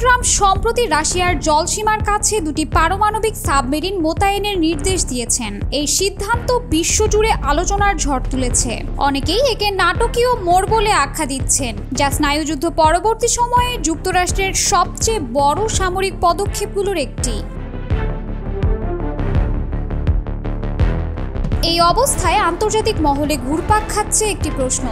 Trump সম্প্রতি রাশিয়ার জলসীমার কাছে দুটি পারমাণবিক সাবমেরিন মোতায়েনের নির্দেশ দিয়েছেন। এই সিদ্ধান্ত বিশ্বজুড়ে আলোচনার ঝড় তুলেছে। অনেকেই একে নাটকীয় মোড় বলে আখ্যা দিচ্ছেন, যা স্নায়ুযুদ্ধ পরবর্তী সময়ে যুক্তরাষ্ট্রের সবচেয়ে বড় সামরিক পদক্ষেপগুলোর একটি। এই অবস্থায় আন্তর্জাতিক মহলে ঘুরপাক খাচ্ছে একটি প্রশ্ন: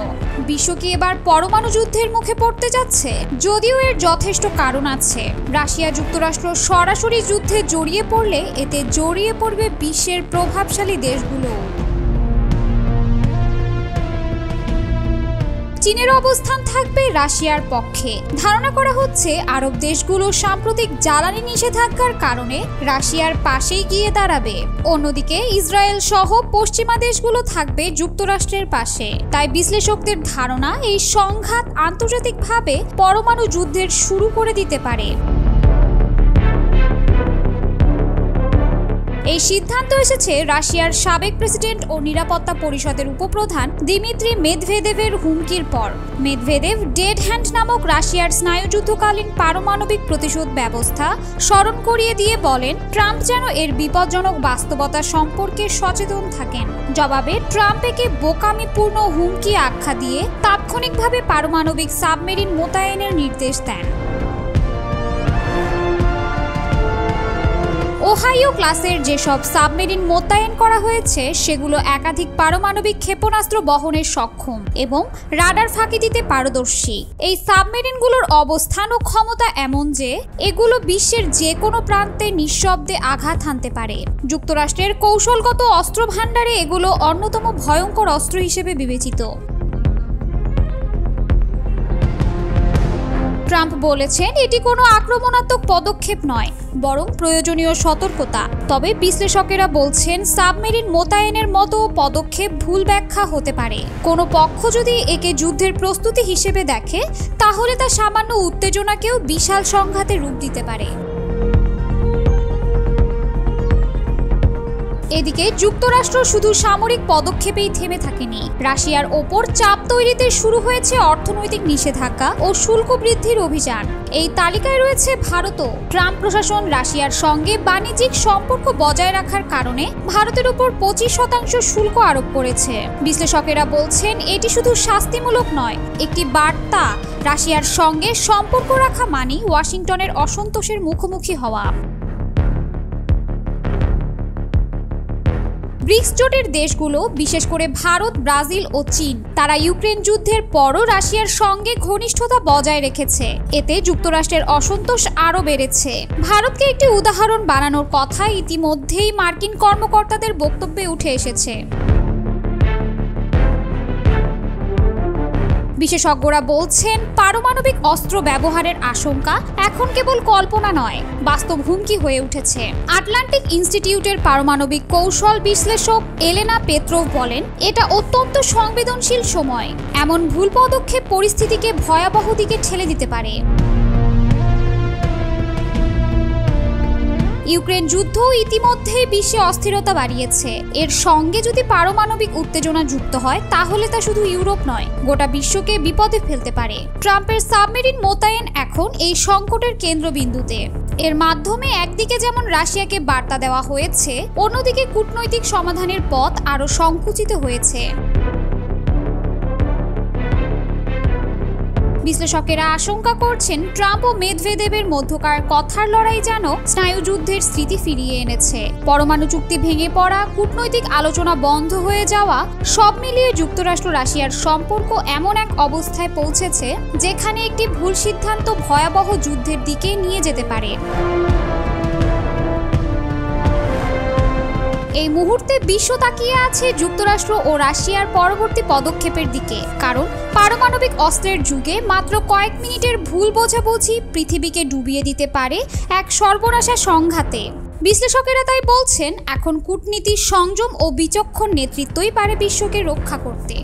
বিশ্ব কি এবার পরমাণু যুদ্ধের মুখে পড়তে যাচ্ছে? যদিও এর যথেষ্ট কারণ আছে। রাশিয়া যুক্তরাষ্ট্র সরাসরি যুদ্ধে জড়িয়ে পড়লে এতে জড়িয়ে পড়বে বিশ্বের প্রভাবশালী দেশগুলো। চীনের অবস্থান থাকবে রাশিয়ার পক্ষে। ধারণা করা হচ্ছে আরব দেশগুলো সাম্প্রতিক জ্বালানি নিষেধাজ্ঞার কারণে রাশিয়ার পাশেই গিয়ে দাঁড়াবে। অন্যদিকে ইসরায়েল সহ পশ্চিমা দেশগুলো থাকবে যুক্তরাষ্ট্রের পাশে। তাই বিশ্লেষকদের ধারণা, এই সংঘাত আন্তর্জাতিকভাবে পরমাণু যুদ্ধের শুরু করে দিতে পারে। এই সিদ্ধান্ত এসেছে রাশিয়ার সাবেক প্রেসিডেন্ট ও নিরাপত্তা পরিষদের উপপ্রধান দিমিত্রি মেদভেদেভের হুমকির পর। মেদভেদেভ ডেড হ্যান্ড নামক রাশিয়ার স্নায়ুযুদ্ধকালীন পারমাণবিক প্রতিশোধ ব্যবস্থা স্মরণ করিয়ে দিয়ে বলেন, ট্রাম্প যেন এর বিপজ্জনক বাস্তবতা সম্পর্কে সচেতন থাকেন। জবাবে ট্রাম্প একে বোকামিপূর্ণ হুমকি আখ্যা দিয়ে তাৎক্ষণিকভাবে পারমাণবিক সাবমেরিন মোতায়েনের নির্দেশ দেন। ওহাইও ক্লাসের যেসব সাবমেরিন মোতায়েন করা হয়েছে সেগুলো একাধিক পারমাণবিক ক্ষেপণাস্ত্র বহনে সক্ষম এবং রাডার ফাঁকি দিতে পারদর্শী। এই সাবমেরিনগুলোর অবস্থান ও ক্ষমতা এমন যে এগুলো বিশ্বের যে কোনো প্রান্তে নিঃশব্দে আঘাত হানতে পারে। যুক্তরাষ্ট্রের কৌশলগত অস্ত্র ভাণ্ডারে এগুলো অন্যতম ভয়ঙ্কর অস্ত্র হিসেবে বিবেচিত। ট্রাম্প বলেছেন এটি কোনো আক্রমণাত্মক পদক্ষেপ নয়, বরং প্রয়োজনীয় সতর্কতা। তবে বিশ্লেষকেরা বলছেন সাবমেরিন মোতায়েনের মতো পদক্ষেপ ভুল ব্যাখ্যা হতে পারে। কোনো পক্ষ যদি একে যুদ্ধের প্রস্তুতি হিসেবে দেখে, তাহলে তা সামান্য উত্তেজনাকেও বিশাল সংঘাতে রূপ দিতে পারে। এদিকে যুক্তরাষ্ট্র শুধু সামরিক পদক্ষেপেই থেমে থাকেনি। রাশিয়ার ওপর চাপ তৈরিতে শুরু হয়েছে অর্থনৈতিক নিষেধাজ্ঞা ও শুল্ক বৃদ্ধির অভিযান। এই তালিকায় রয়েছে ভারতও। ট্রাম্প প্রশাসন রাশিয়ার সঙ্গে বাণিজ্যিক সম্পর্ক বজায় রাখার কারণে ভারতের উপর 25% শুল্ক আরোপ করেছে। বিশ্লেষকেরা বলছেন এটি শুধু শাস্তিমূলক নয়, একটি বার্তা। রাশিয়ার সঙ্গে সম্পর্ক রাখা মানে ওয়াশিংটনের অসন্তোষের মুখোমুখি হওয়া। ব্রিক্স জোটের দেশগুলো, বিশেষ করে ভারত, ব্রাজিল ও চীন, তারা ইউক্রেন যুদ্ধের পরও রাশিয়ার সঙ্গে ঘনিষ্ঠতা বজায় রেখেছে। এতে যুক্তরাষ্ট্রের অসন্তোষ আরও বেড়েছে। ভারতকে একটি উদাহরণ বানানোর কথা ইতিমধ্যেই মার্কিন কর্মকর্তাদের বক্তব্যে উঠে এসেছে। বিশেষজ্ঞরা বলছেন পারমাণবিক অস্ত্র ব্যবহারের আশঙ্কা এখন কেবল কল্পনা নয়, বাস্তব হুমকি হয়ে উঠেছে। আটলান্টিক ইনস্টিটিউটের পারমাণবিক কৌশল বিশ্লেষক এলেনা পেত্রোভ বলেন, এটা অত্যন্ত সংবেদনশীল সময়। এমন ভুল পদক্ষেপ পরিস্থিতিকে ভয়াবহ দিকে ঠেলে দিতে পারে। ইউক্রেন যুদ্ধ ইতিমধ্যেই বিশ্বে অস্থিরতা বাড়িয়েছে। এর সঙ্গে যদি পারমাণবিক উত্তেজনা যুক্ত হয়, তাহলে তা শুধু ইউরোপ নয়, গোটা বিশ্বকে বিপদে ফেলতে পারে। ট্রাম্পের সাবমেরিন মোতায়েন এখন এই সংকটের কেন্দ্রবিন্দুতে। এর মাধ্যমে একদিকে যেমন রাশিয়াকে বার্তা দেওয়া হয়েছে, অন্যদিকে কূটনৈতিক সমাধানের পথ আরও সংকুচিত হয়েছে। বিশ্লেষকেরা আশঙ্কা করছেন ট্রাম্প ও মেদভেদেভের মধ্যকার কথার লড়াই যেন স্নায়ুযুদ্ধের স্মৃতি ফিরিয়ে এনেছে। পরমাণু চুক্তি ভেঙে পড়া, কূটনৈতিক আলোচনা বন্ধ হয়ে যাওয়া, সব মিলিয়ে যুক্তরাষ্ট্র রাশিয়ার সম্পর্ক এমন এক অবস্থায় পৌঁছেছে যেখানে একটি ভুল সিদ্ধান্ত ভয়াবহ যুদ্ধের দিকে নিয়ে যেতে পারে। এই মুহূর্তে বিশ্ব তাকিয়ে আছে যুক্তরাষ্ট্র ও রাশিয়ার পরবর্তী পদক্ষেপের দিকে, কারণ পারমাণবিক অস্ত্রের যুগে মাত্র কয়েক মিনিটের ভুল বোঝাবুঝি পৃথিবীকে ডুবিয়ে দিতে পারে এক সর্বনাশা সংঘাতে। বিশ্লেষকেরা তাই বলছেন এখন কূটনীতি, সংযম ও বিচক্ষণ নেতৃত্বই পারে বিশ্বকে রক্ষা করতে।